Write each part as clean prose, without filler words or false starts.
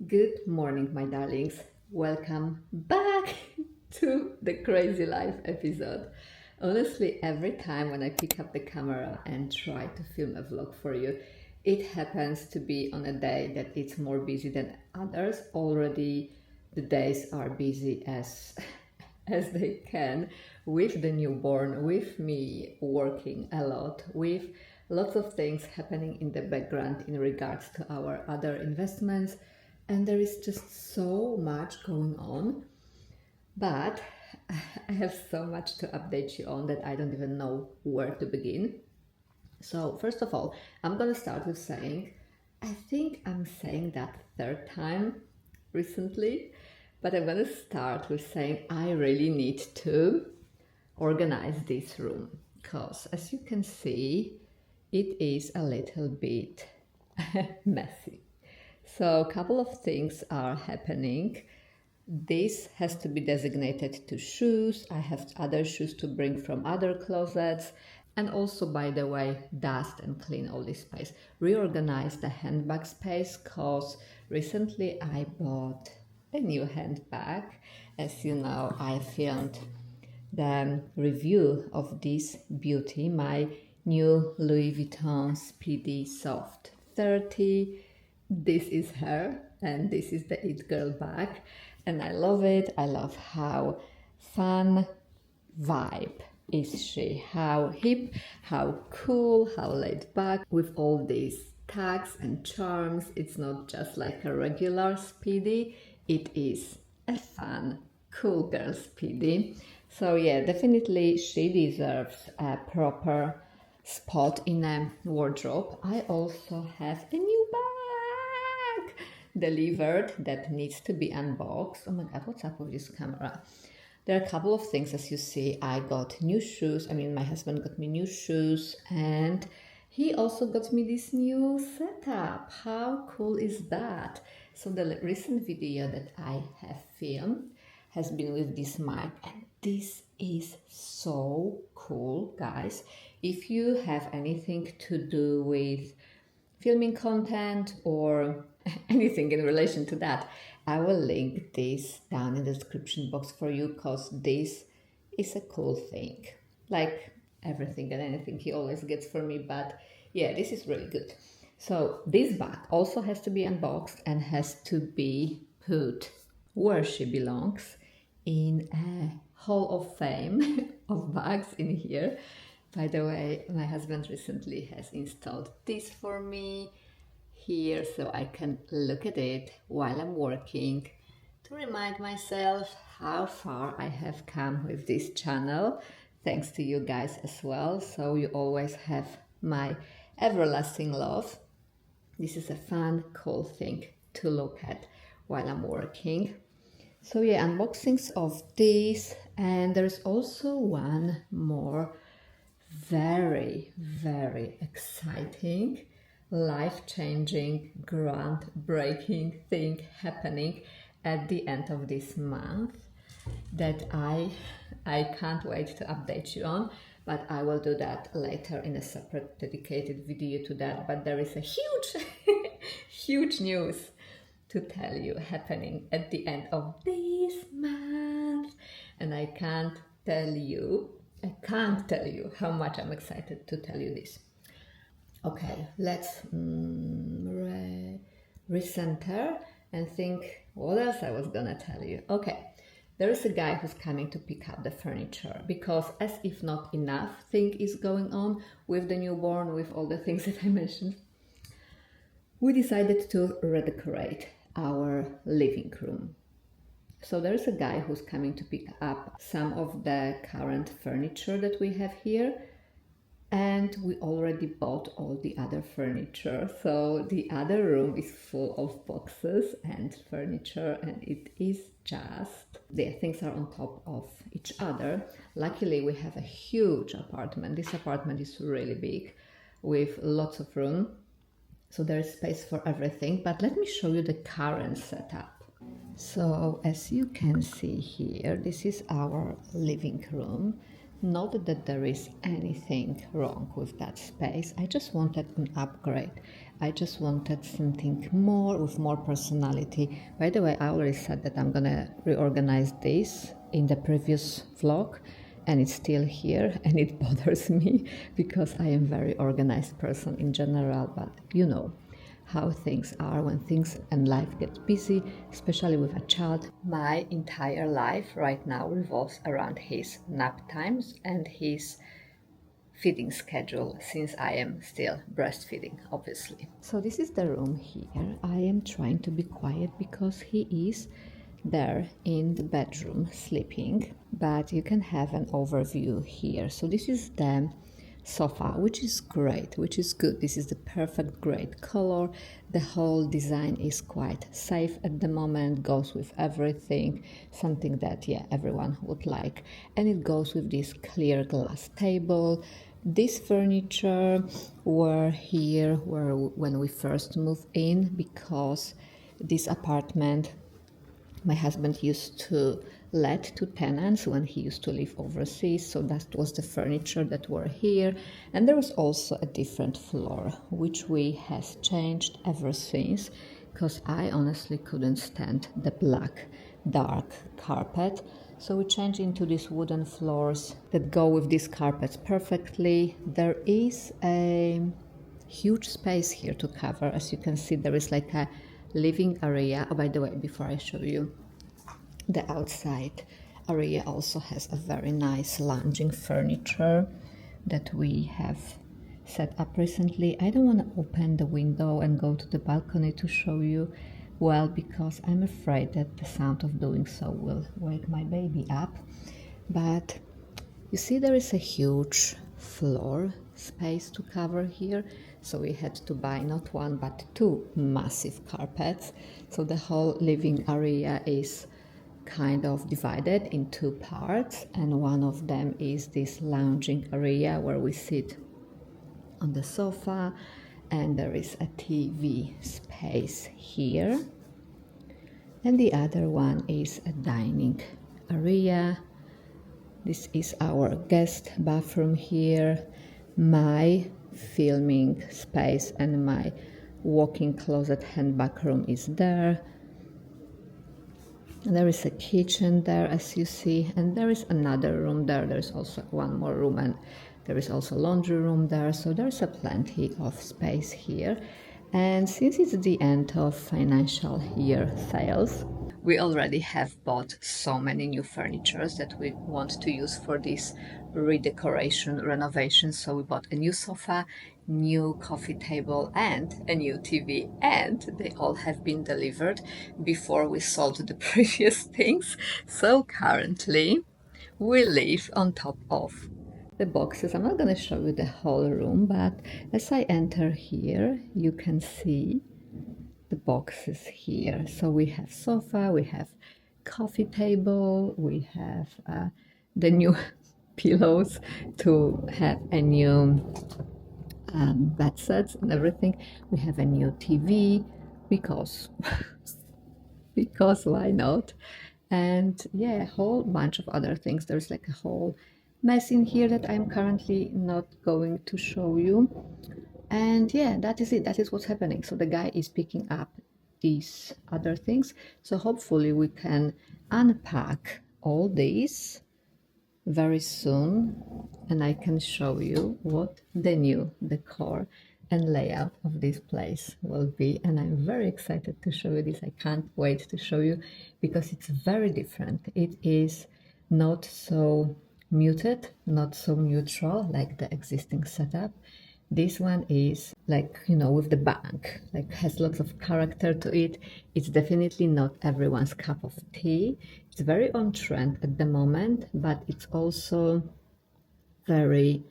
Good morning, my darlings. Welcome back to the Crazy Life episode. Honestly, every time when I pick up the camera and try to film a vlog for you, it happens to be on a day that it's more busy than others. Already the days are busy as as they can, with the newborn, with me working a lot, with lots of things happening in the background in regards to our other investments, and there is just so much going on. But I have so much to update you on that I don't even know where to begin. So first of all, I'm gonna start with saying, I think I'm saying that third time recently, but I'm gonna start with saying I really need to organize this room, because as you can see, it is a little bit messy. So a couple of things are happening. This has to be designated to shoes. I have other shoes to bring from other closets. And also, by the way, dust and clean all this space. Reorganize the handbag space, because recently I bought a new handbag. As you know, I filmed the review of this beauty, my new Louis Vuitton Speedy Soft 30. This is her, and this is the It Girl bag, and I love it. I love how fun vibe is she, how hip, how cool, how laid back, with all these tags and charms. It's not just like a regular Speedy, it is a fun, cool girl Speedy. So yeah, definitely she deserves a proper spot in a wardrobe. I also have a new bag delivered that needs to be unboxed. Oh my god, what's up with this camera? There are a couple of things. As you see, I got new shoes. My husband got me new shoes, and he also got me this new setup. How cool is that? So the recent video that I have filmed has been with this mic, and this is so cool, guys. If you have anything to do with filming content or anything in relation to that, I will link this down in the description box for you, because this is a cool thing. Like everything and anything he always gets for me, but yeah, this is really good. So this bag also has to be unboxed and has to be put where she belongs, in a Hall of Fame of bags in here. By the way, my husband recently has installed this for me here, so I can look at it while I'm working to remind myself how far I have come with this channel, thanks to you guys as well. So you always have my everlasting love. This is a fun, cool thing to look at while I'm working. So yeah, unboxings of this, and there's also one more very, very exciting, life-changing, groundbreaking thing happening at the end of this month that I can't wait to update you on, but I will do that later in a separate dedicated video to that. But there is a huge huge news to tell you happening at the end of this month, and I can't tell you how much I'm excited to tell you this. Okay, let's recenter and think what else I was gonna tell you. Okay, there is a guy who's coming to pick up the furniture, because as if not enough thing is going on with the newborn, with all the things that I mentioned, we decided to redecorate our living room. So there is a guy who's coming to pick up some of the current furniture that we have here, and we already bought all the other furniture. So the other room is full of boxes and furniture, and it is just, the things are on top of each other. Luckily, we have a huge apartment. This apartment is really big with lots of room. So there is space for everything, but let me show you the current setup. So as you can see here, this is our living room. Not that there is anything wrong with that space. I just wanted an upgrade. I just wanted something more with more personality. By the way, I already said that I'm gonna reorganize this in the previous vlog, and it's still here, and it bothers me because I am a very organized person in general, but you know how things are when things and life gets busy, especially with a child. My entire life right now revolves around his nap times and his feeding schedule, since I am still breastfeeding, obviously. So this is the room here. I am trying to be quiet because he is there in the bedroom sleeping, but you can have an overview here. So this is the sofa, which is great, which is good. This is the perfect great color. The whole design is quite safe at the moment, goes with everything, something that everyone would like. And it goes with this clear glass table. This furniture were here when we first moved in, because this apartment my husband used to let to tenants when he used to live overseas, so that was the furniture that were here. And there was also a different floor, which we has changed ever since, because I honestly couldn't stand the black dark carpet. So we changed into these wooden floors that go with these carpets perfectly. There is a huge space here to cover. As you can see, there is like a living area. Oh, by the way, before I show you, the outside area also has a very nice lounging furniture that we have set up recently. I don't want to open the window and go to the balcony to show you, well, because I'm afraid that the sound of doing so will wake my baby up. But you see, there is a huge floor space to cover here, so we had to buy not one but two massive carpets. So the whole living area is kind of divided in two parts, and one of them is this lounging area where we sit on the sofa, and there is a TV space here, and the other one is a dining area. This is our guest bathroom here, my filming space, and my walk-in closet handbag room is there. And there is a kitchen there, as you see, and there is another room there. There's also one more room, and there is also laundry room there. So there's a plenty of space here. And since it's the end of financial year sales, we already have bought so many new furnitures that we want to use for this redecoration renovation. So we bought a new sofa, new coffee table, and a new TV, and they all have been delivered before we sold the previous things. So currently we live on top of the boxes. I'm not going to show you the whole room, but as I enter here, you can see the boxes here. So we have sofa, we have coffee table, we have the new pillows to have a new bed sets and everything. We have a new TV because because why not? And a whole bunch of other things. There's like a whole mess in here that I'm currently not going to show you. And that is it. That is what's happening. So the guy is picking up these other things. So hopefully we can unpack all these very soon, and I can show you what the new decor and layout of this place will be. And I'm very excited to show you this. I can't wait to show you because it's very different. It is not so muted, not so neutral like the existing setup. This one is like, with the bank, like has lots of character to it. It's definitely not everyone's cup of tea. It's very on trend at the moment, but it's also very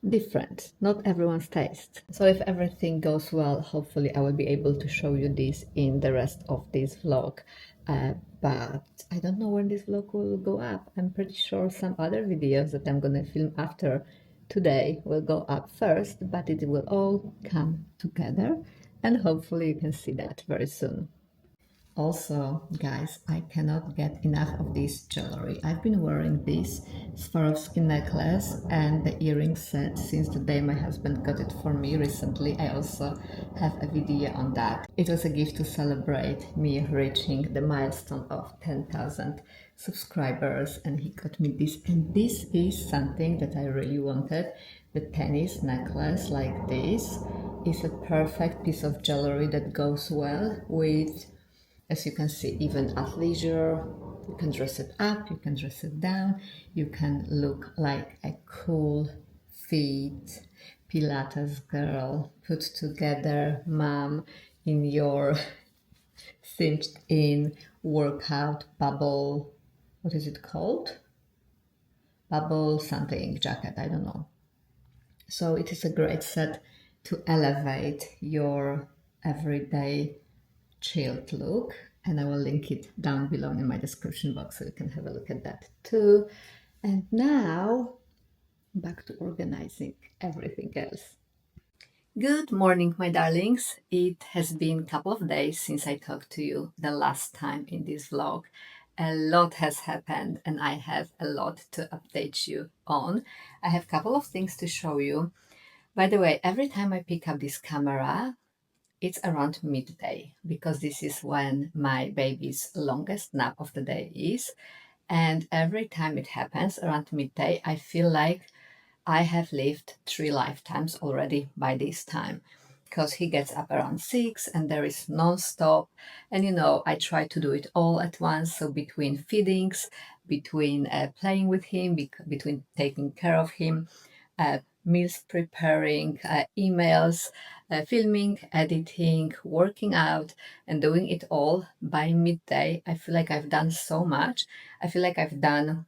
different, not everyone's taste. So if everything goes well, hopefully I will be able to show you this in the rest of this vlog. But I don't know when this vlog will go up. I'm pretty sure some other videos that I'm gonna film after today will go up first, but it will all come together, and hopefully you can see that very soon. Also, guys, I cannot get enough of this jewelry. I've been wearing this Swarovski necklace and the earring set since the day my husband got it for me recently. I also have a video on that. It was a gift to celebrate me reaching the milestone of 10,000 subscribers, and he got me this. And this is something that I really wanted. The tennis necklace like this is a perfect piece of jewelry that goes well with, as you can see, even athleisure. You can dress it up, you can dress it down, you can look like a cool fit Pilates girl, put together mom in your cinched in workout bubble, what is it called? Bubble something jacket, I don't know. So it is a great set to elevate your everyday chilled look, and I will link it down below in my description box so you can have a look at that too. And now back to organizing everything else. Good morning, my darlings. It has been a couple of days since I talked to you the last time in this vlog. A lot has happened and I have a lot to update you on. I have a couple of things to show you. By the way, every time I pick up this camera, it's around midday because this is when my baby's longest nap of the day is. And every time it happens around midday, I feel like I have lived 3 lifetimes already by this time, because he gets up around 6 and there is non-stop. And you know, I try to do it all at once. So between feedings, between playing with him, between taking care of him, meals preparing, emails, filming, editing, working out, and doing it all by midday, I feel like I've done so much. I feel like I've done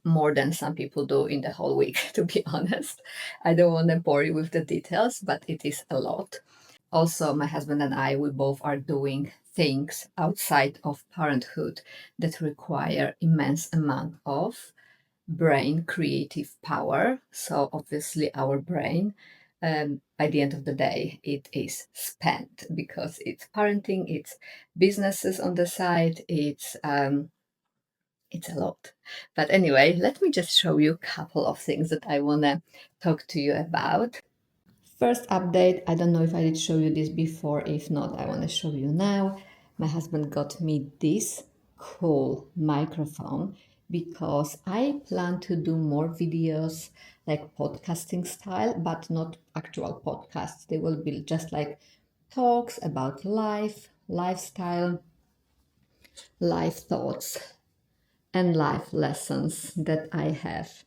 more than some people do in the whole week, to be honest. I don't want to bore you with the details, but it is a lot. Also, my husband and I, we both are doing things outside of parenthood that require immense amount of brain creative power. So obviously our brain, by the end of the day, it is spent because it's parenting, it's businesses on the side, it's a lot. But anyway, let me just show you a couple of things that I want to talk to you about. First update, I don't know if I did show you this before. If not, I want to show you now. My husband got me this cool microphone because I plan to do more videos like podcasting style, but not actual podcasts. They will be just like talks about life, lifestyle, life thoughts, and life lessons that I have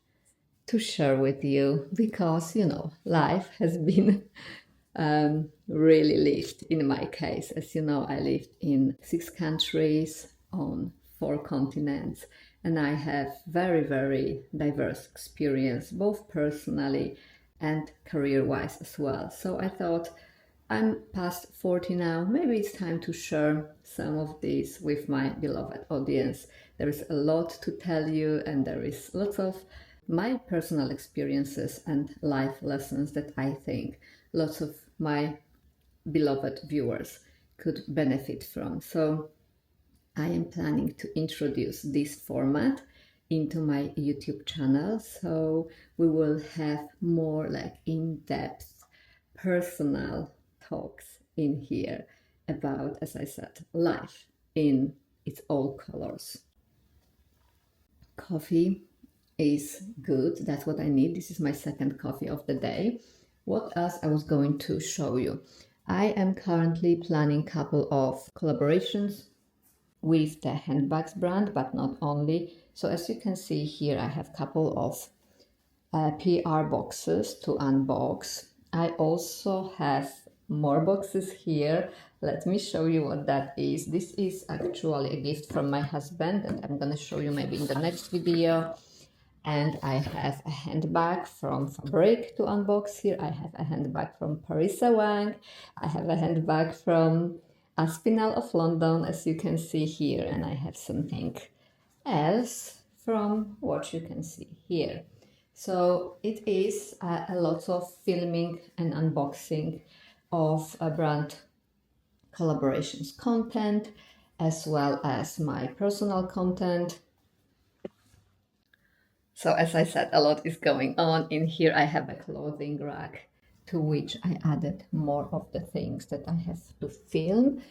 to share with you because, you know, life has been really lived in my case. As you know, I lived in 6 countries on 4 continents, and I have very, very diverse experience, both personally and career-wise as well. So I thought, I'm past 40 now, maybe it's time to share some of these with my beloved audience. There is a lot to tell you, and there is lots of my personal experiences and life lessons that I think lots of my beloved viewers could benefit from. So I am planning to introduce this format into my YouTube channel. So we will have more like in-depth personal talks in here about, as I said, life in its all colors. Coffee is good. That's what I need. This is my second coffee of the day. What else I was going to show you? I am currently planning a couple of collaborations with the handbags brand, but not only. So as you can see here, I have a couple of PR boxes to unbox. I also have more boxes here. Let me show you what that is. This is actually a gift from my husband, and I'm gonna show you maybe in the next video. And I have a handbag from Fabric to unbox here. I have a handbag from Parisa Wang. I have a handbag from Aspinall of London, as you can see here. And I have something else from what you can see here. So it is a lot of filming and unboxing of brand collaborations content. as well as my personal content. So as I said, a lot is going on. In here I have a clothing rack to which I added more of the things that I have to film,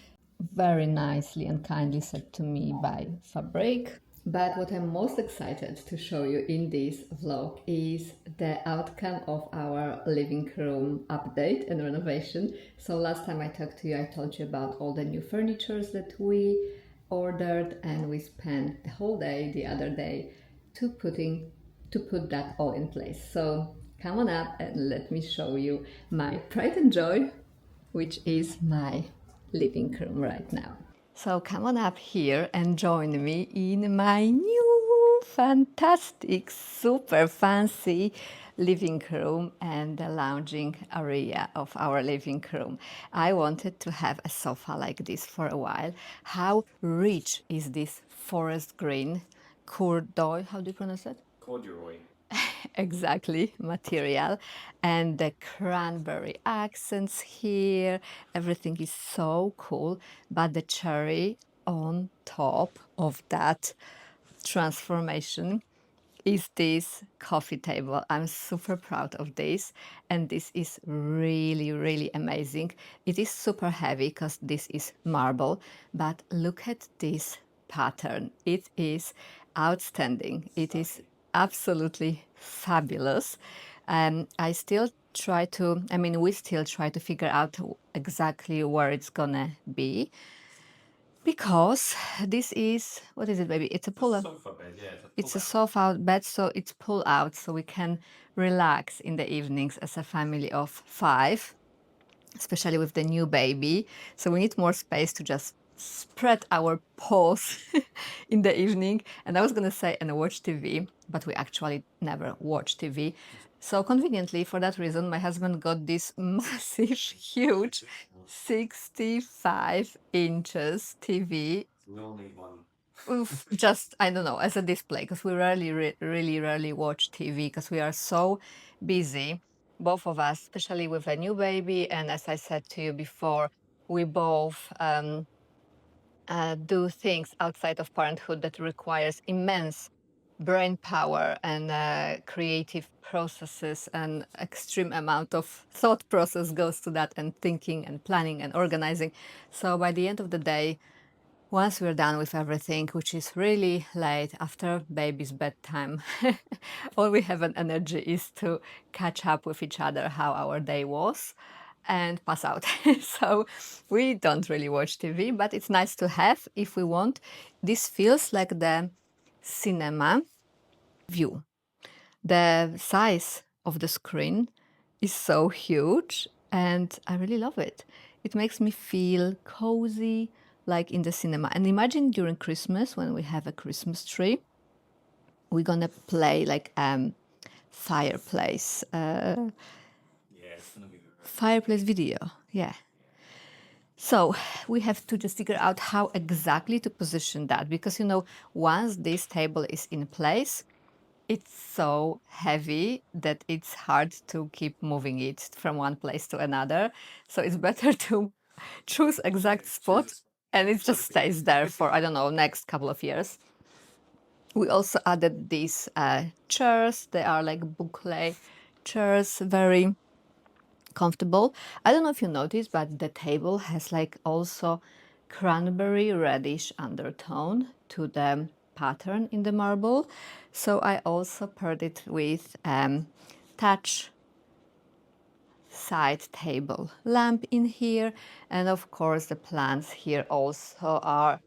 very nicely and kindly said to me by Fabric. But what I'm most excited to show you in this vlog is the outcome of our living room update and renovation. So last time I talked to you, I told you about all the new furnitures that we ordered, and we spent the whole day the other day to put that all in place. So come on up and let me show you my pride and joy, which is my living room right now. So come on up here and join me in my new fantastic, super fancy living room and the lounging area of our living room. I wanted to have a sofa like this for a while. How rich is this forest green corduroy? How do you pronounce it? Corduroy. Exactly, material, and the cranberry accents here, everything is so cool. But the cherry on top of that transformation is this coffee table. I'm super proud of this, and this is really, really amazing. It is super heavy because this is marble, but look at this pattern. It is outstanding. It is absolutely fabulous. I still try to, I mean, we still try to figure out exactly where it's gonna be, because this is, what is it, baby? It's a pull-up. Sofa bed, yeah. It's a sofa bed, so it's pull out, so we can relax in the evenings as a family of 5, especially with the new baby. So we need more space to just spread our paws in the evening. And I was gonna say and watch TV, but we actually never watch TV. So conveniently, for that reason, my husband got this massive, huge 65 inches TV. We all need one. Just, I don't know, as a display, because we really rarely watch TV because we are so busy, both of us, especially with a new baby. And as I said to you before, we both do things outside of parenthood that requires immense brain power and creative processes, and extreme amount of thought process goes to that, and thinking and planning and organizing. So by the end of the day, once we're done with everything, which is really late after baby's bedtime, all we have an energy is to catch up with each other how our day was and pass out. So we don't really watch TV, but it's nice to have if we want. This feels like the cinema view. The size of the screen is so huge, and I really love it. It makes me feel cozy, like in the cinema. And imagine during Christmas, when we have a Christmas tree, we're gonna play like fireplace Yeah, it's gonna be great. fireplace video. Yeah. So we have to just figure out how exactly to position that, because once this table is in place, it's so heavy that it's hard to keep moving it from one place to another. So it's better to choose exact spot, and it just stays there for, I don't know, next couple of years. We also added these chairs. They are like boucle chairs, very comfortable. I don't know if you noticed, but the table has like also cranberry reddish undertone to the pattern in the marble. So I also paired it with touch side table lamp in here, and of course the plants here also are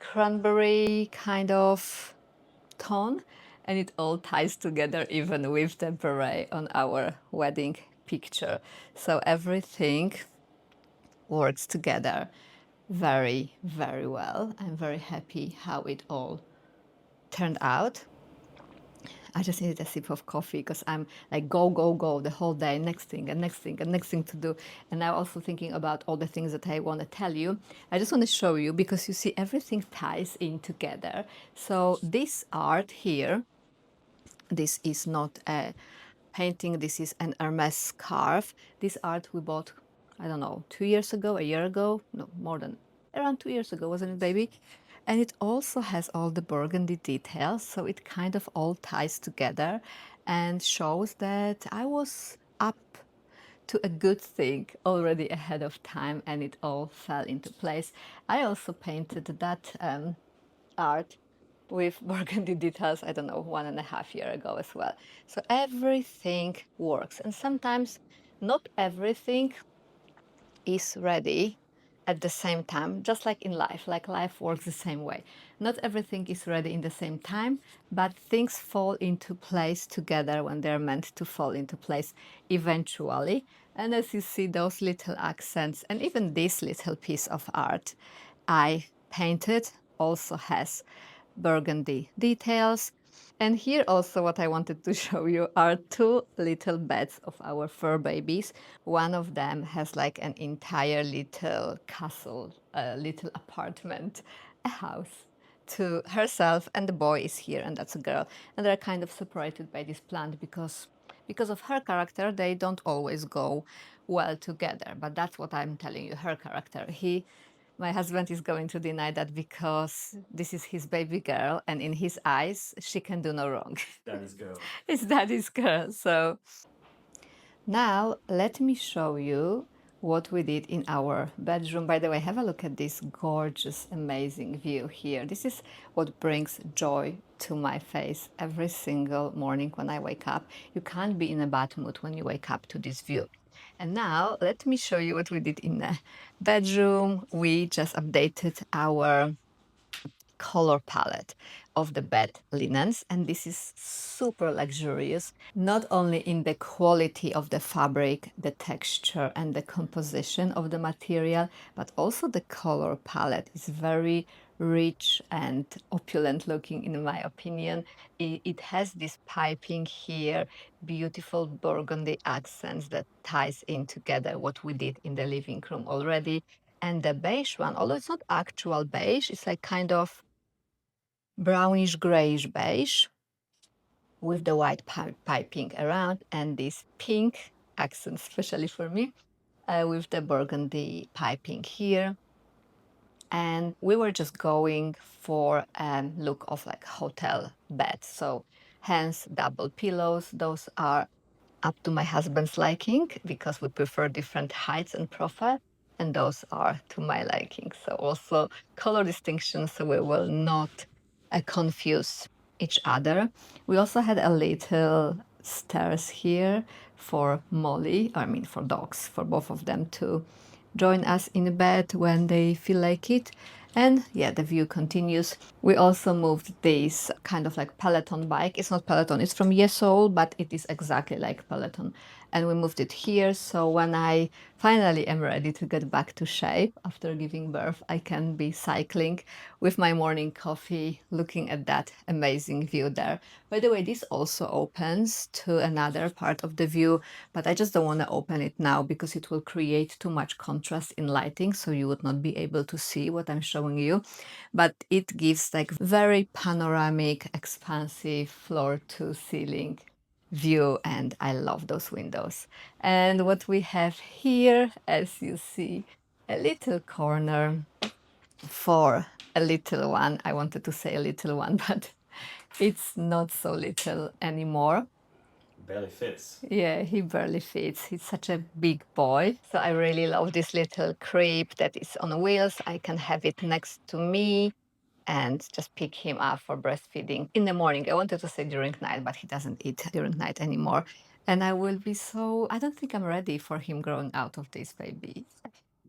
cranberry kind of tone, and it all ties together even with the beret on our wedding picture. So everything works together very, very well. I'm very happy how it all turned out. I just needed a sip of coffee because I'm like go the whole day, next thing and next thing and next thing to do. And now also thinking about all the things that I want to tell you. I just want to show you, because you see everything ties in together. So this art here, this is not a painting, this is an Hermes scarf. This art we bought, I don't know, 2 years ago, a year ago, no, more than around 2 years ago, wasn't it, baby? And it also has all the burgundy details, so it kind of all ties together and shows that I was up to a good thing already ahead of time and it all fell into place. I also painted that art with burgundy details, I don't know, 1.5 years ago as well. So everything works. And sometimes not everything is ready at the same time, just like in life, like life works the same way. Not everything is ready in the same time, but things fall into place together when they're meant to fall into place eventually. And as you see, those little accents, and even this little piece of art I painted also has burgundy details. And here also what I wanted to show you are two little beds of our fur babies. One of them has like an entire little castle, a little apartment, a house to herself, and the boy is here, and that's a girl. And they're kind of separated by this plant because of her character, they don't always go well together. But that's what I'm telling you, her character. My husband is going to deny that because this is his baby girl, and in his eyes, she can do no wrong. Daddy's girl. It's daddy's girl. So now let me show you what we did in our bedroom. By the way, have a look at this gorgeous, amazing view here. This is what brings joy to my face every single morning when I wake up. You can't be in a bad mood when you wake up to this view. And now let me show you what we did in the bedroom. We just updated our color palette of the bed linens, and this is super luxurious, not only in the quality of the fabric, the texture and the composition of the material, but also the color palette is very rich and opulent looking, in my opinion. It has this piping here, beautiful burgundy accents that ties in together what we did in the living room already. And the beige one, although it's not actual beige, it's like kind of brownish grayish beige with the white piping around, and this pink accent, especially for me, with the burgundy piping here. And we were just going for a look of like hotel bed. So hence double pillows. Those are up to my husband's liking because we prefer different heights and profile, and those are to my liking. So also color distinction, so we will not confuse each other. We also had a little stairs here for Molly, I mean for dogs, for both of them to join us in bed when they feel like it. And yeah, the view continues. We also moved this kind of like Peloton bike. It's not Peloton, it's from Yesol, but it is exactly like Peloton. And we moved it here, so when I finally am ready to get back to shape after giving birth, I can be cycling with my morning coffee, looking at that amazing view there. By the way, this also opens to another part of the view, but I just don't want to open it now because it will create too much contrast in lighting, so you would not be able to see what I'm showing you. But it gives like very panoramic, expansive floor to ceiling view, and I love those windows. And what we have here, as you see, a little corner for a little one. I wanted to say a little one, but it's not so little anymore. Barely fits. Yeah, he barely fits. He's such a big boy. So I really love this little crib that is on wheels. I can have it next to me and just pick him up for breastfeeding in the morning. I wanted to say during night, but he doesn't eat during night anymore. And I will be so, I don't think I'm ready for him growing out of this baby.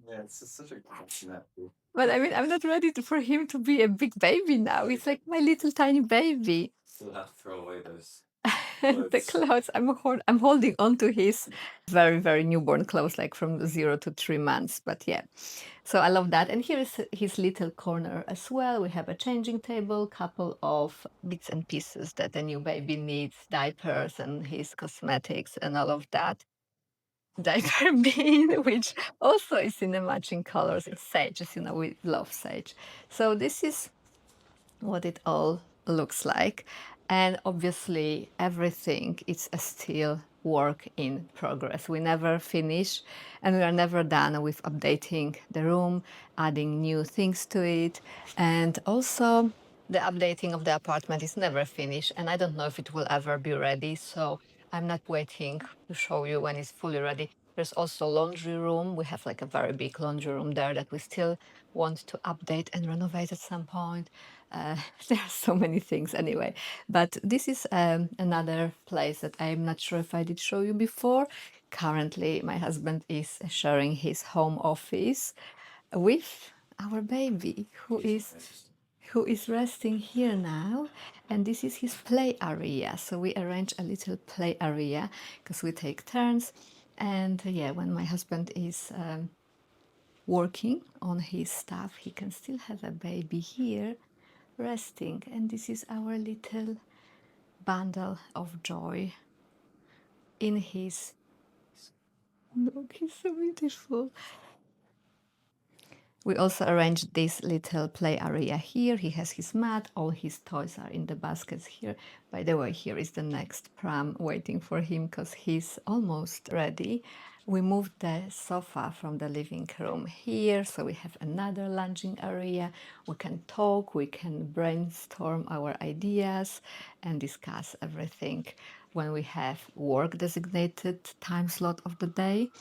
Yeah, it's just such a snap. But I mean, I'm not ready for him to be a big baby now. He's like my little tiny baby. Still have to throw away those The clothes, I'm holding on to his very, very newborn clothes, like from 0 to 3 months. But yeah, so I love that. And here is his little corner as well. We have a changing table, couple of bits and pieces that the new baby needs, diapers and his cosmetics and all of that. Diaper bin, which also is in the matching colors. It's sage, as you know, we love sage. So this is what it all looks like. And obviously everything is still work in progress. We never finish, and we are never done with updating the room, adding new things to it, and also the updating of the apartment is never finished, and I don't know if it will ever be ready, so I'm not waiting to show you when it's fully ready. There's also laundry room. We have like a very big laundry room there that we still want to update and renovate at some point. There are so many things anyway. But this is another place that I'm not sure if I did show you before. Currently, my husband is sharing his home office with our baby who is resting here now, and this is his play area. So we arrange a little play area because we take turns, and yeah, when my husband is working on his stuff, he can still have a baby here resting, and this is our little bundle of joy in his look. He's so beautiful. We also arranged this little play area here. He has his mat, all his toys are in the baskets here. By the way, here is the next pram waiting for him because he's almost ready. We moved the sofa from the living room here, so we have another lounging area. We can talk, we can brainstorm our ideas and discuss everything when we have work designated time slot of the day.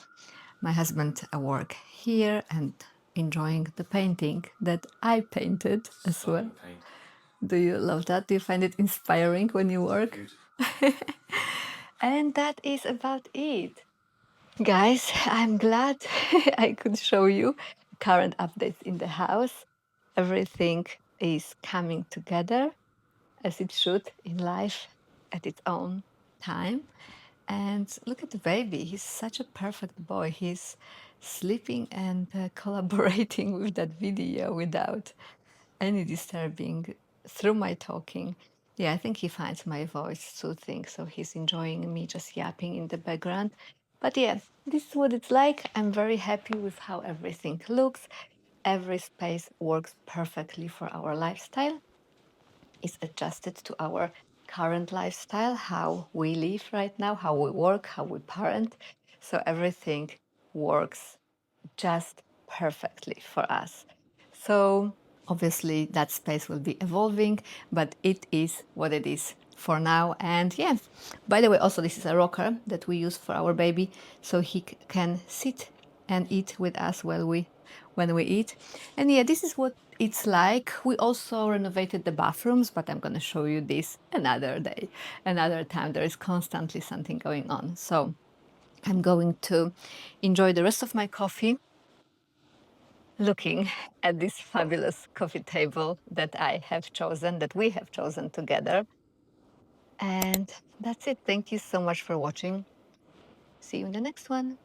My husband work here and enjoying the painting that I painted as well. Paint. Do you love that? Do you find it inspiring when you work? And that is about it. Guys, I'm glad I could show you current updates in the house. Everything is coming together as it should in life at its own time. And look at the baby. He's such a perfect boy. He's sleeping and collaborating with that video without any disturbing through my talking. Yeah, I think he finds my voice soothing, so he's enjoying me just yapping in the background. But yeah, this is what it's like. I'm very happy with how everything looks. Every space works perfectly for our lifestyle. It's adjusted to our current lifestyle, how we live right now, how we work, how we parent. So everything works just perfectly for us. So obviously that space will be evolving, but it is what it is for now. And yeah, by the way, also this is a rocker that we use for our baby, so he can sit and eat with us when we eat. And yeah, this is what it's like. We also renovated the bathrooms, but I'm going to show you this another day, another time. There is constantly something going on. So I'm going to enjoy the rest of my coffee looking at this fabulous coffee table that I have chosen, that we have chosen together. And that's it. Thank you so much for watching. See you in the next one.